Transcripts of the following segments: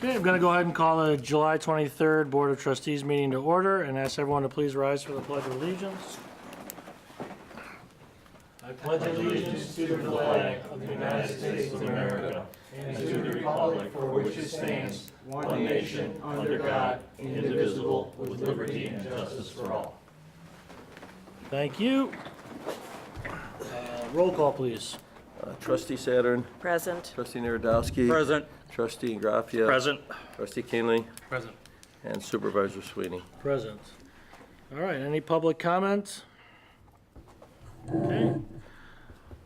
Okay, I'm going to go ahead and call the July 23rd Board of Trustees meeting to order and ask everyone to please rise for the Pledge of Allegiance. I pledge allegiance to the flag of the United States of America and to the republic for which it stands, one nation, under God, indivisible, with liberty and justice for all. Thank you. Roll call, please. Trustee Saturn. Present. Trustee Narodowski. Present. Trustee Graffia. Present. Trustee Keenly. Present. And Supervisor Sweeney. Present. All right, any public comments? Okay.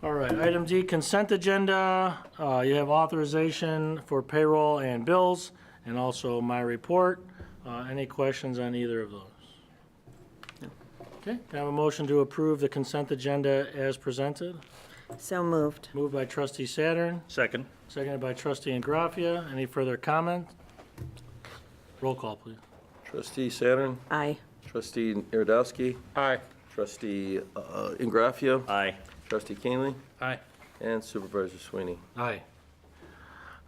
All right, item D, consent agenda. You have authorization for payroll and bills, and also my report. Any questions on either of those? Okay, can I have a motion to approve the consent agenda as presented? So moved. Moved by trustee Saturn, Second. seconded by trustee Ingraffia. Any further comment? Roll call, please. Trustee Saturn. Aye. Trustee Narodowski. Aye. Trustee Ingraffia. Aye. Trustee Keenly. Aye. And Supervisor Sweeney. Aye.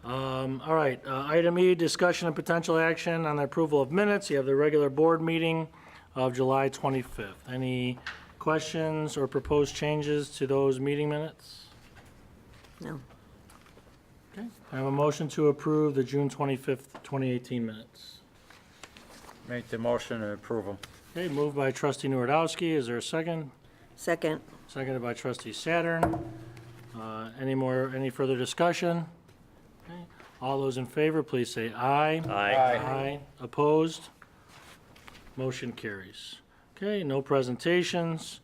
All right, item E, discussion and potential action on the approval of minutes. You have the regular board meeting of July 25th. Any questions or proposed changes to those meeting minutes? No. Okay, I have a motion to approve the June 25th, 2018 minutes. Make the motion to approve them. Okay, moved by trustee Nuredowski. Is there a second? Second. Seconded by trustee Saturn. Any further discussion? Okay. All those in favor, please say aye. Aye. Opposed? Motion carries. Okay, no presentations.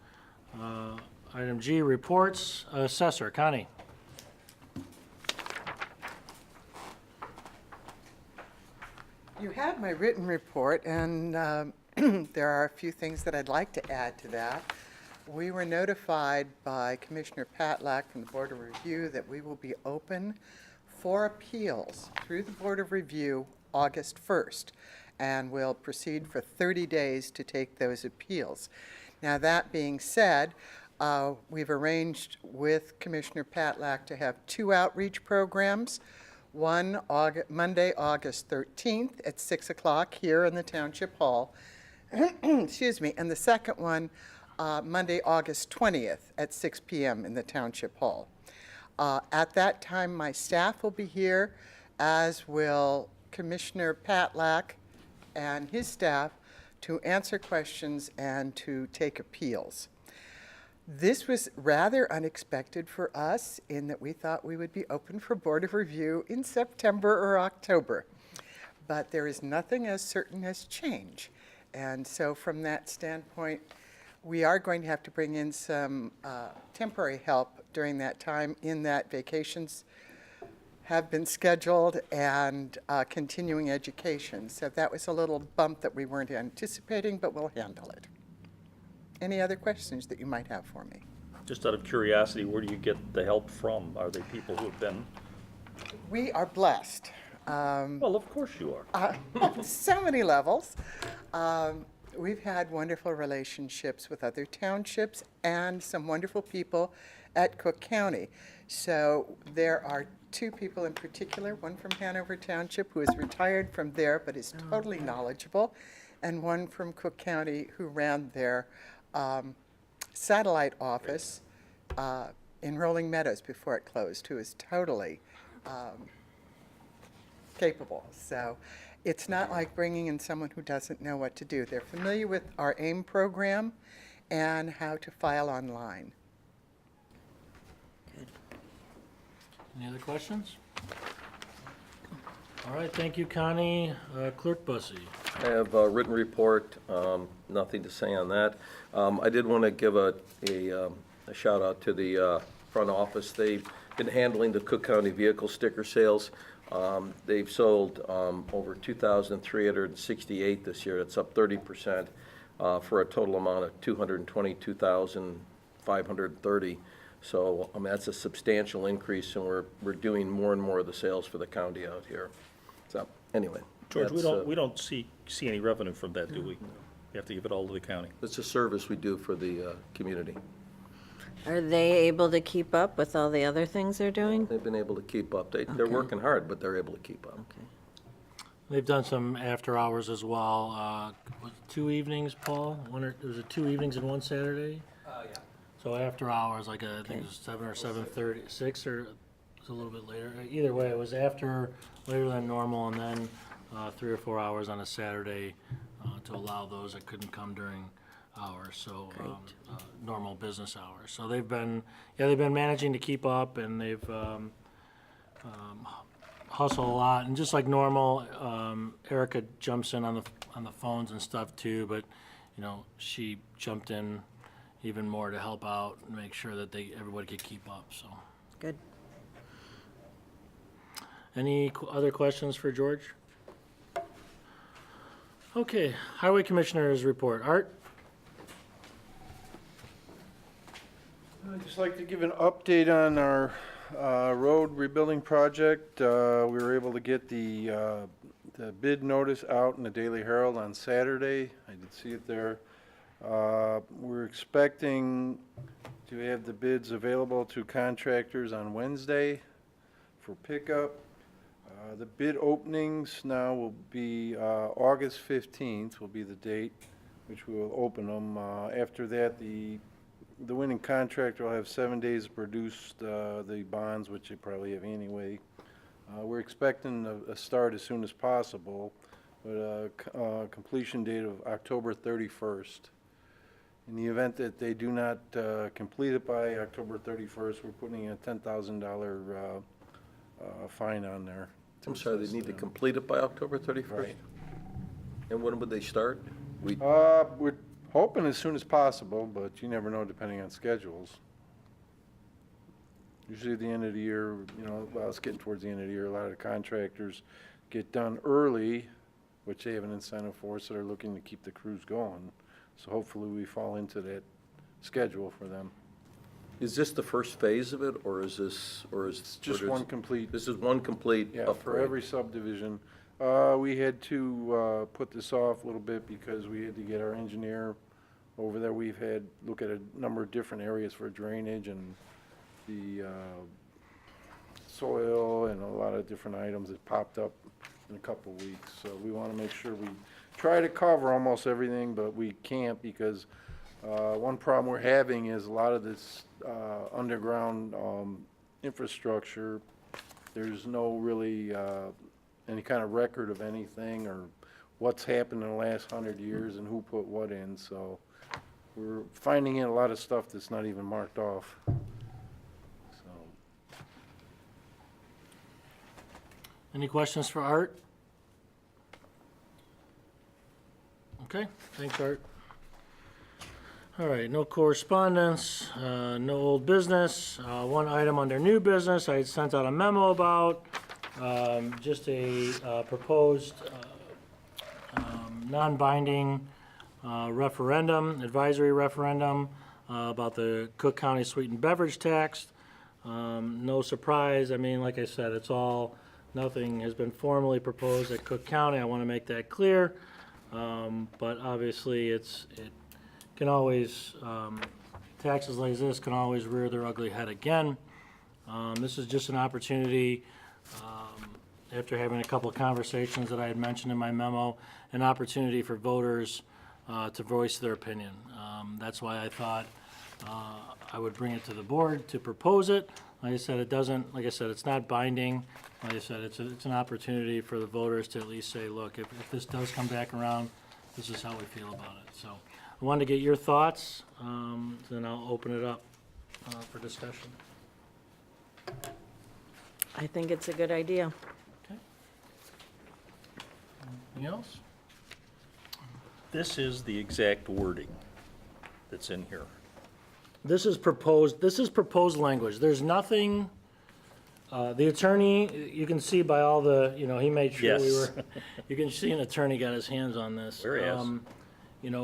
Item G, reports. Assessor, Connie. You have my written report, and there are a few things that I'd like to add to that. We were notified by Commissioner Patlack from the Board of Review that we will be open for appeals through the Board of Review August 1st, and we'll proceed for 30 days to take those appeals. Now, that being said, we've arranged with Commissioner Patlack to have 2 outreach programs. One Monday, August 13th at 6 o'clock here in the Township Hall. Excuse me. And the second one, Monday, August 20th at 6 p.m. in the Township Hall. At that time, my staff will be here, as will Commissioner Patlack and his staff, to answer questions and to take appeals. This was rather unexpected for us in that we thought we would be open for Board of Review in September or October. But there is nothing as certain as change. And so from that standpoint, we are going to have to bring in some temporary help during that time, in that vacations have been scheduled and continuing education. So that was a little bump that we weren't anticipating, but we'll handle it. Any other questions that you might have for me? Just out of curiosity, where do you get the help from? Are they people who have been? We are blessed. Well, of course you are. So many levels. We've had wonderful relationships with other townships and some wonderful people at Cook County. So there are 2 people in particular, one from Hanover Township who is retired from there but is totally knowledgeable, and one from Cook County who ran their satellite office in Rolling Meadows before it closed, who is totally capable. So it's not like bringing in someone who doesn't know what to do. They're familiar with our AIM program and how to file online. Good. Any other questions? All right, thank you, Connie. Clerk Bussey. I have a written report, nothing to say on that. I did want to give a shout out to the front office. They've been handling the Cook County vehicle sticker sales. They've sold over 2,368 this year. That's up 30% for a total amount of 222,530. So that's a substantial increase, and we're doing more and more of the sales for the county out here. So anyway, George, we don't see any revenue from that, do we? We have to give it all to the county. it's a service we do for the community. Are they able to keep up with all the other things they're doing? They've been able to keep up. They're Okay. working hard, but they're able to keep up. Okay. They've done some after hours as well. Was it 2 evenings, Paul? Was it 2 evenings and 1 Saturday? Yeah. So after hours, like I think it was 7 or 7:30, 6 or it was a little bit later. Either way, it was later than normal, and then 3 or 4 hours on a Saturday to allow those that couldn't come during hours, so normal business hours. So they've been managing to keep up, and they've hustle a lot, and just like normal, Erica jumps in on the phones and stuff too, but she jumped in even more to help out and make sure that everybody could keep up. So, Good. any other questions for George? Okay, Highway Commissioner's report. Art? I'd just like to give an update on our road rebuilding project. We were able to get the bid notice out in the Daily Herald on Saturday. I did see it there. We're expecting to have the bids available to contractors on Wednesday for pickup. The bid openings now will be August 15th will be the date which we will open them. After that, the winning contractor will have 7 days to produce the bonds, which they probably have anyway. We're expecting a start as soon as possible, but a completion date of October 31st. In the event that they do not complete it by October 31st, we're putting a $10,000 fine on there. I'm sorry, they need to complete it by October 31st? Right. And when would they start? We're hoping as soon as possible, but you never know depending on schedules. Usually at the end of the year, well, it's getting towards the end of the year, a lot of the contractors get done early, which they have an incentive for, so they're looking to keep the crews going. So hopefully we fall into that schedule for them. Is this the first phase of it, or is this, Just one complete. This is one complete Yeah, upgrade? for every subdivision. We had to put this off a little bit because we had to get our engineer over there. We've had look at a number of different areas for drainage and the soil and a lot of different items that popped up in a couple of weeks. So we want to make sure we try to cover almost everything, but we can't because one problem we're having is a lot of this underground infrastructure. There's no really any kind of record of anything or what's happened in the last 100 years and who put what in. So we're finding in a lot of stuff that's not even marked off. So. Any questions for Art? Okay, thanks, Art. All right, no correspondence, no old business. One item under new business, I sent out a memo about, just a proposed non-binding referendum, advisory referendum about the Cook County sweetened beverage tax. No surprise, I mean, like I said, nothing has been formally proposed at Cook County. I want to make that clear. But obviously, it can always, taxes like this can always rear their ugly head again. This is just an opportunity, after having a couple of conversations that I had mentioned in my memo, an opportunity for voters to voice their opinion. That's why I thought I would bring it to the board to propose it. Like I said, it's not binding. Like I said, it's an opportunity for the voters to at least say, look, if this does come back around, this is how we feel about it. So I wanted to get your thoughts, then I'll open it up for discussion. I think it's a good idea. Okay. Anything else? This is the exact wording that's in here. This is proposed language. There's nothing, the attorney, you can see by all the, he made sure we Yes. were, you can see an attorney got his hands on this. There he is.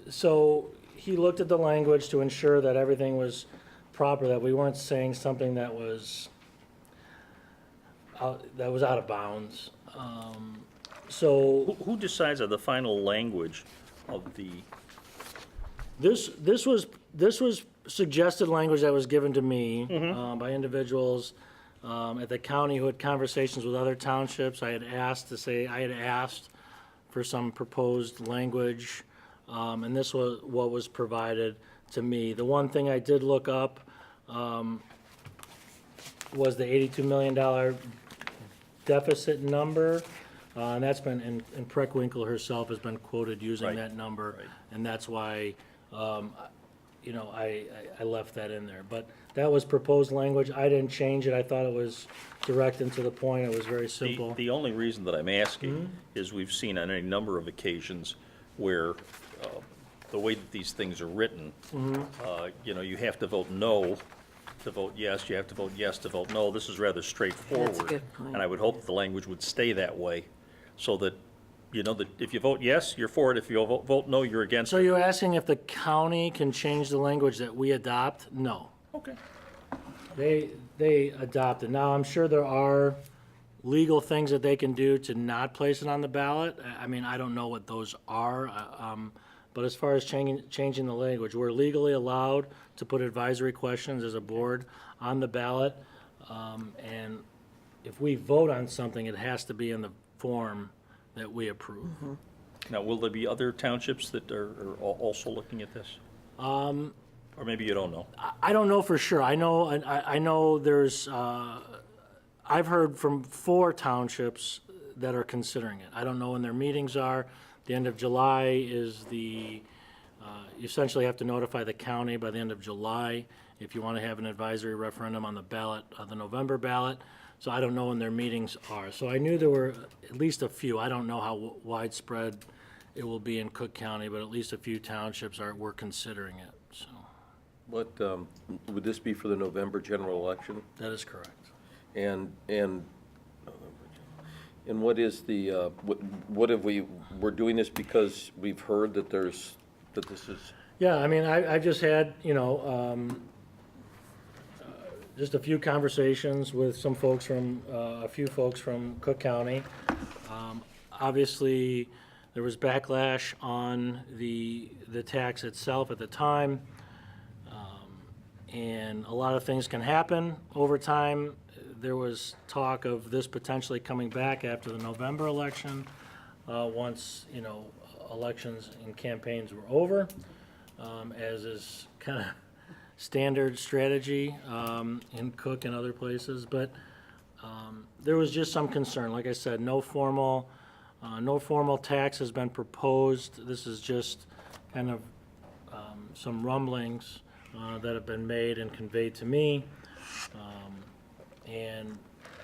So he looked at the language to ensure that everything was proper, that we weren't saying something that was out of bounds. So Who decides on the final language of the, this was suggested language that was given to me by individuals. at the county who had conversations with other townships. I had asked for some proposed language, and this was what was provided to me. The one thing I did look up was the $82 million deficit number, and that's been, and Preckwinkle herself has been quoted using Right. that number, Right. and that's why, I left that in there. But that was proposed language. I didn't change it. I thought it was direct and to the point. It was very simple. The only reason that I'm asking is we've seen on any number of occasions where the way that these things are written, you have to vote no to vote yes, you have to vote yes to vote no. This is rather straightforward. good point. And I would hope that the language would stay that way, so that, that if you vote yes, you're for it. If you vote no, you're against So it. you're asking if the county can change the language that we adopt? No. Okay. They adopt it. Now, I'm sure there are legal things that they can do to not place it on the ballot. I mean, I don't know what those are. But as far as changing the language, we're legally allowed to put advisory questions as a board on the ballot. And if we vote on something, it has to be in the form that we approve. Now, will there be other townships that are also looking at this? Or maybe you don't know. I don't know for sure. I know there's, I've heard from 4 townships that are considering it. I don't know when their meetings are. The end of July is you essentially have to notify the county by the end of July if you want to have an advisory referendum on the ballot, the November ballot. So I don't know when their meetings are. So I knew there were at least a few. I don't know how widespread it will be in Cook County, but at least a few townships were considering it, so. What, would this be for the November general election? That is correct. And what is the, what have we're doing this because we've heard that this is, Yeah, I mean, I just had, just a few conversations with some folks a few folks from Cook County. Obviously, there was backlash on the tax itself at the time. And a lot of things can happen over time. There was talk of this potentially coming back after the November election, once, elections and campaigns were over, as is kind of standard strategy in Cook and other places. But there was just some concern. Like I said, no formal tax has been proposed. This is just kind of some rumblings that have been made and conveyed to me. And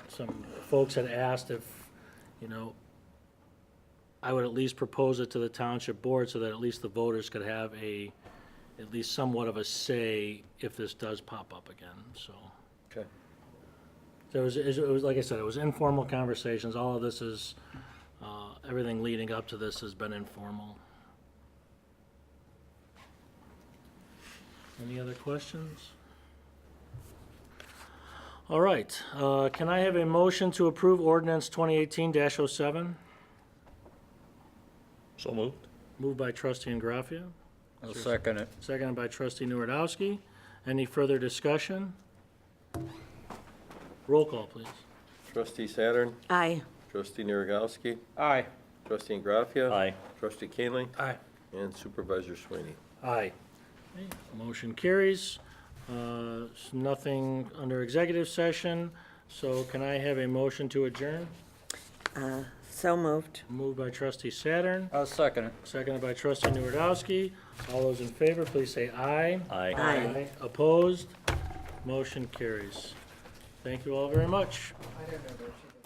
some folks had asked if, I would at least propose it to the township board so that at least the voters could have at least somewhat of a say if this does pop up again, so. okay. So it was, like I said, it was informal conversations. All of this is, everything leading up to this has been informal. Any other questions? All right, can I have a motion to approve ordinance 2018-07? So moved? Moved by trustee Ingraffia, I'll second it. seconded by trustee Nuredowski. Any further discussion? Roll call, please. Trustee Saturn, Aye. trustee Naragowski, Aye. trustee Ingraffia. Aye. Trustee Koenig, Aye. and Supervisor Sweeney. Aye. Okay, motion carries. Nothing under executive session, so can I have a motion to adjourn? So moved. Moved by trustee Saturn, I'll second it. seconded by trustee Nuredowski. All those in favor, please say aye. Aye. Aye. Opposed? Motion carries. Thank you all very much. I don't know that she